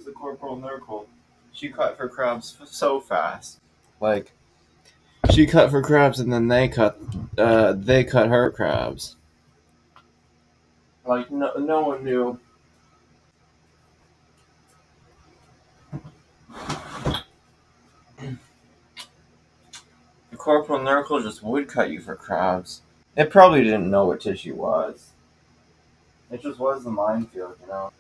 the corporal miracle. She cut for crabs so fast. Like, she cut for crabs and then they cut her crabs. Like, no one knew. The corporal miracle just would cut you for crabs. It probably didn't know what tissue was. It just was the minefield, you know?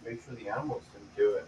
Make sure the animals didn't do it.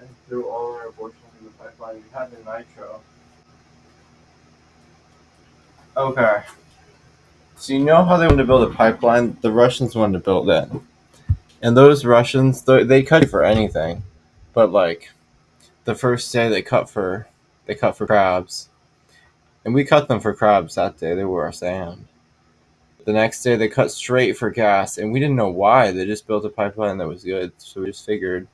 and threw all our abortions in the pipeline. We had the nitro. Okay. So you know how they wanted to build a pipeline? The Russians wanted to build it. And those Russians, they cut you for anything. But like the first day they cut for crabs. And we cut them for crabs that day. They were our sand. The next day they cut straight for gas, and we didn't know why. They just built a pipeline that was good, so we just figured.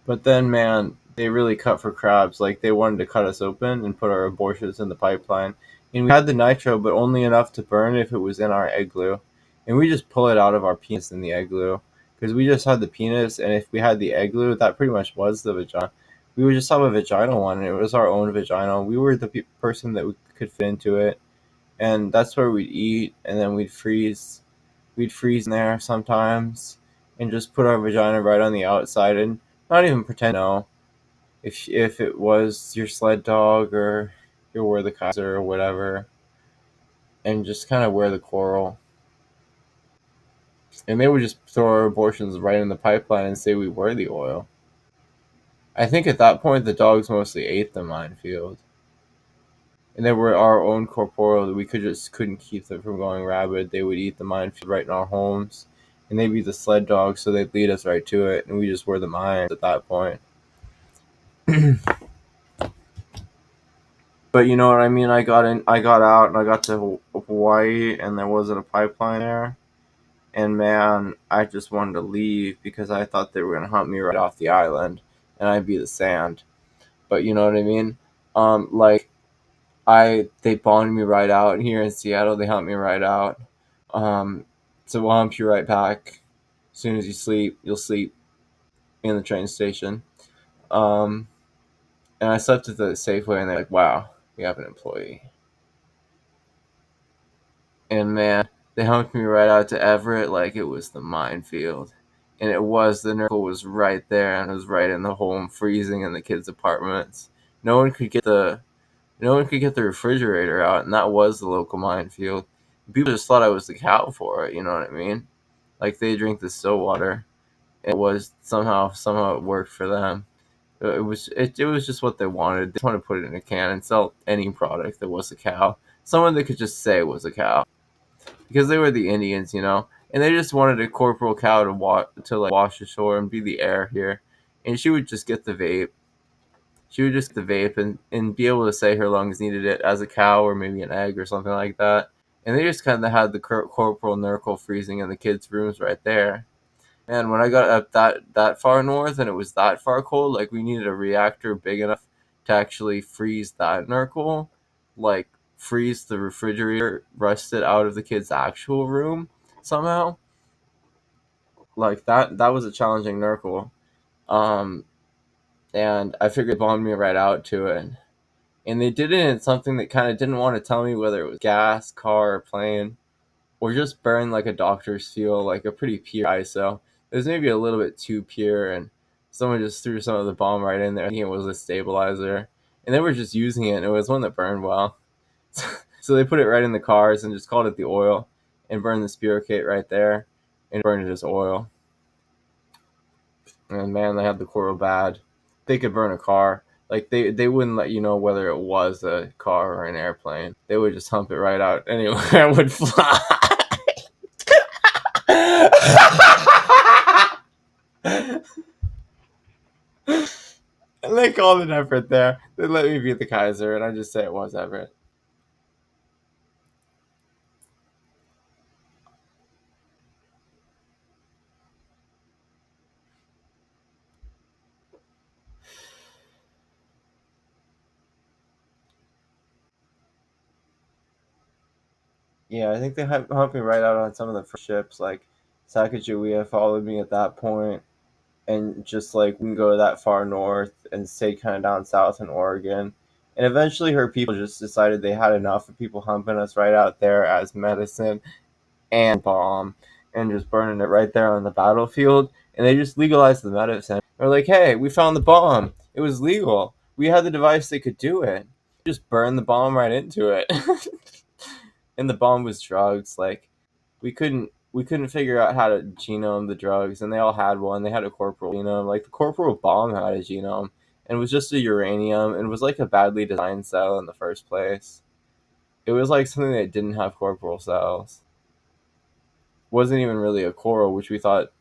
But then, man, they really cut for crabs. Like they wanted to cut us open and put our abortions in the pipeline. And we had the nitro, but only enough to burn if it was in our egg glue. And we just pull it out of our penis in the egg glue because we just had the penis, and if we had the egg glue, that pretty much was the vagina. We would just have a vaginal one, and it was our own vagina. We were the person that we could fit into it, and that's where we'd eat, and then we'd freeze. We'd freeze in there sometimes, and just put our vagina right on the outside, and not even pretend to know if it was your sled dog or you were the Kaiser or whatever, and just kind of wear the coral. And they would just throw our abortions right in the pipeline and say we were the oil. I think at that point the dogs mostly ate the minefield. And they were our own corporeal that we couldn't keep them from going rabid. They would eat the minefield right in our homes. And they'd be the sled dogs, so they'd lead us right to it, and we just were the mines at that point. But you know what I mean? I got out, and I got to Hawaii, and there wasn't a pipeline there. And man, I just wanted to leave because I thought they were gonna hunt me right off the island, and I'd be the sand. But you know what I mean? Like they bombed me right out here in Seattle. They hunt me right out. Um, so we'll hump you right back. As soon as you sleep, you'll sleep in the train station. Um, and I slept at the Safeway, and they're like, "Wow, we have an employee." And man, they humped me right out to Everett like it was the minefield. And it was, the Nurgle was right there, and it was right in the home, freezing in the kids' apartments. No one could get the no one could get the refrigerator out, and that was the local minefield. People just thought I was the cow for it, you know what I mean? Like they drink the still water. It was somehow it worked for them. It was just what they wanted. They just wanted to put it in a can and sell any product that was a cow. Someone that could just say was a cow, because they were the Indians, you know, and they just wanted a corporal cow to like wash ashore and be the heir here. And she would just get the vape. She would just get the vape and be able to say her lungs needed it as a cow or maybe an egg or something like that. And they just kind of had the corporal Nurgle freezing in the kids' rooms right there. And when I got up that far north and it was that far cold, like we needed a reactor big enough to actually freeze that Nurgle, like freeze the refrigerator, rust it out of the kid's actual room somehow. Like that was a challenging Nurgle. Um, and I figured bombed me right out to it. And they did it in something that kind of didn't want to tell me whether it was gas, car, or plane, or just burn like a doctor's fuel, like a pretty pure ISO. It was maybe a little bit too pure, and someone just threw some of the bomb right in there. I think it was a stabilizer, and they were just using it, and it was one that burned well. So they put it right in the cars and just called it the oil, and burned the spirocate right there, and burned it as oil. And man, they had the coral bad. They could burn a car. Like they wouldn't let you know whether it was a car or an airplane. They would just hump it right out anywhere it would fly. And they called it Everett there. They let me be the Kaiser, and I just say it was Everett. Yeah, I think they humped me right out on some of the first ships. Like Sacagawea followed me at that point, and just like we can go that far north and stay kind of down south in Oregon, And eventually her people just decided they had enough of people humping us right out there as medicine and bomb and just burning it right there on the battlefield. And they just legalized the medicine. They're like, hey, we found the bomb. It was legal. We had the device that could do it. Just burn the bomb right into it. And the bomb was drugs. Like we couldn't figure out how to genome the drugs, and they all had one. They had a corporal genome. Like the corporal bomb had a genome, and it was just a uranium, and it was like a badly designed cell in the first place. It was like something that didn't have corporal cells. Wasn't even really a coral, which we thought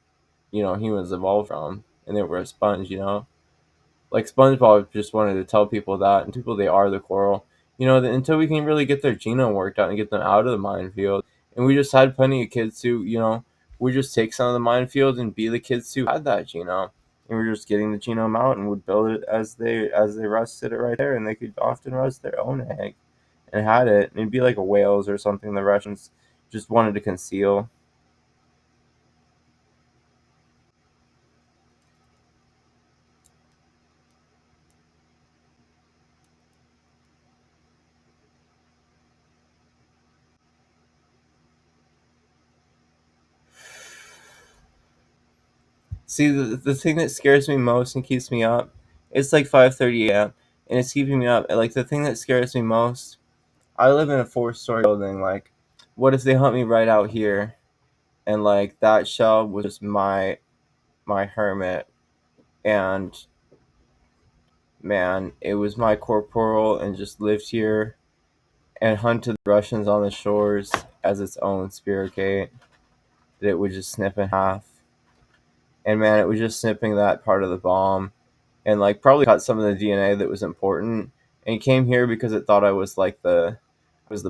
humans evolved from, and they were a sponge. Like SpongeBob just wanted to tell people that, and people they are the coral. That until we can really get their genome worked out and get them out of the minefield, and we just had plenty of kids who would just take some of the minefield and be the kids who had that genome, and we're just getting the genome out and would build it as they rusted it right there, and they could often rust their own egg, and had it, and it'd be like a whales or something the Russians just wanted to conceal. See, the thing that scares me most and keeps me up, it's like 5:30 a.m. and it's keeping me up. Like the thing that scares me most, I live in a four-story building. Like, what if they hunt me right out here, and like that shell was just my hermit, and man, it was my corporal and just lived here and hunted the Russians on the shores as its own spirit gate that it would just snip in half. And man, it was just snipping that part of the bomb and like probably got some of the DNA that was important and came here because it thought I was like the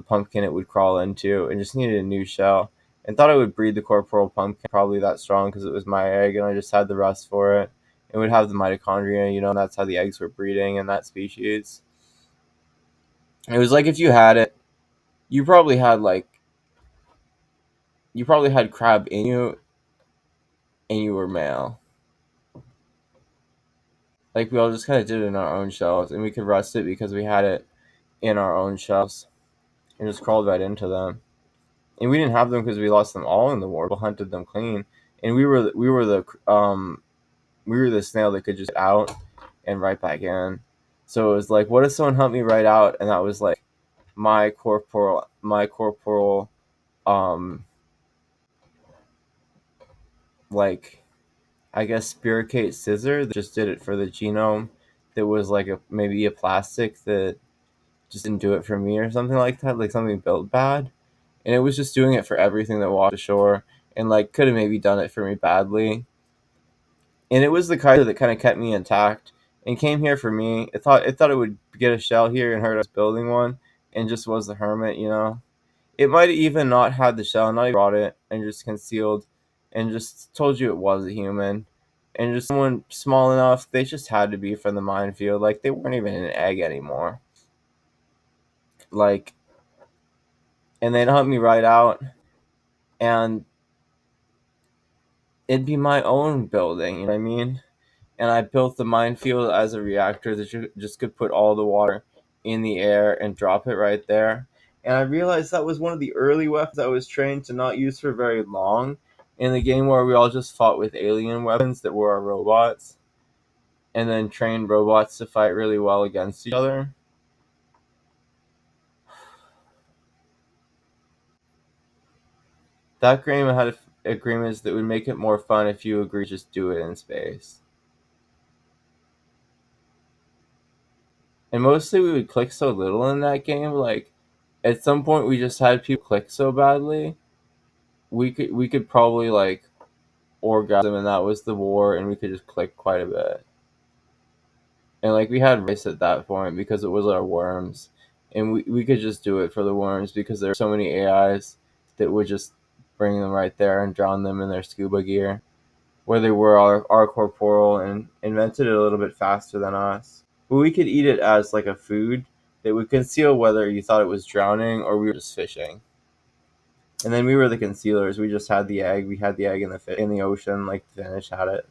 pumpkin it would crawl into and just needed a new shell and thought I would breed the corporal pumpkin probably that strong because it was my egg and I just had the rust for it. It would have the mitochondria, and that's how the eggs were breeding in that species. It was like if you had it, you probably had like you probably had crab in you and you were male. Like we all just kind of did it in our own shells and we could rust it because we had it in our own shells and just crawled right into them. And we didn't have them because we lost them all in the war. We hunted them clean, and we were the snail that could just get out and right back in. So it was like, what if someone helped me right out, and that was like my corporal, um, like I guess spiricate scissor that just did it for the genome. That was like maybe a plastic that just didn't do it for me or something like that, like something built bad. And it was just doing it for everything that walked ashore, and like could have maybe done it for me badly. And it was the kaiser that kind of kept me intact and came here for me. It thought it would get a shell here and heard us building one, and just was the hermit. It might have even not had the shell, not even brought it, and just concealed, and just told you it was a human, and just someone small enough. They just had to be from the minefield. Like they weren't even an egg anymore. Like, and they'd hunt me right out, and it'd be my own building. You know what I mean? And I built the minefield as a reactor that you just could put all the water in the air and drop it right there. And I realized that was one of the early weapons I was trained to not use for very long in the game where we all just fought with alien weapons that were our robots and then trained robots to fight really well against each other. That game had agreements that would make it more fun if you agree to just do it in space. And mostly we would click so little in that game. Like at some point, we just had people click so badly. We could probably like orgasm, and that was the war, and we could just click quite a bit. And like we had race at that point because it was our worms, and we could just do it for the worms because there were so many AIs that would just bring them right there and drown them in their scuba gear, where they were our corporal and invented it a little bit faster than us. But we could eat it as like a food that would conceal whether you thought it was drowning or we were just fishing. And then we were the concealers. We just had the egg. We had the egg in the ocean, like the fish had it.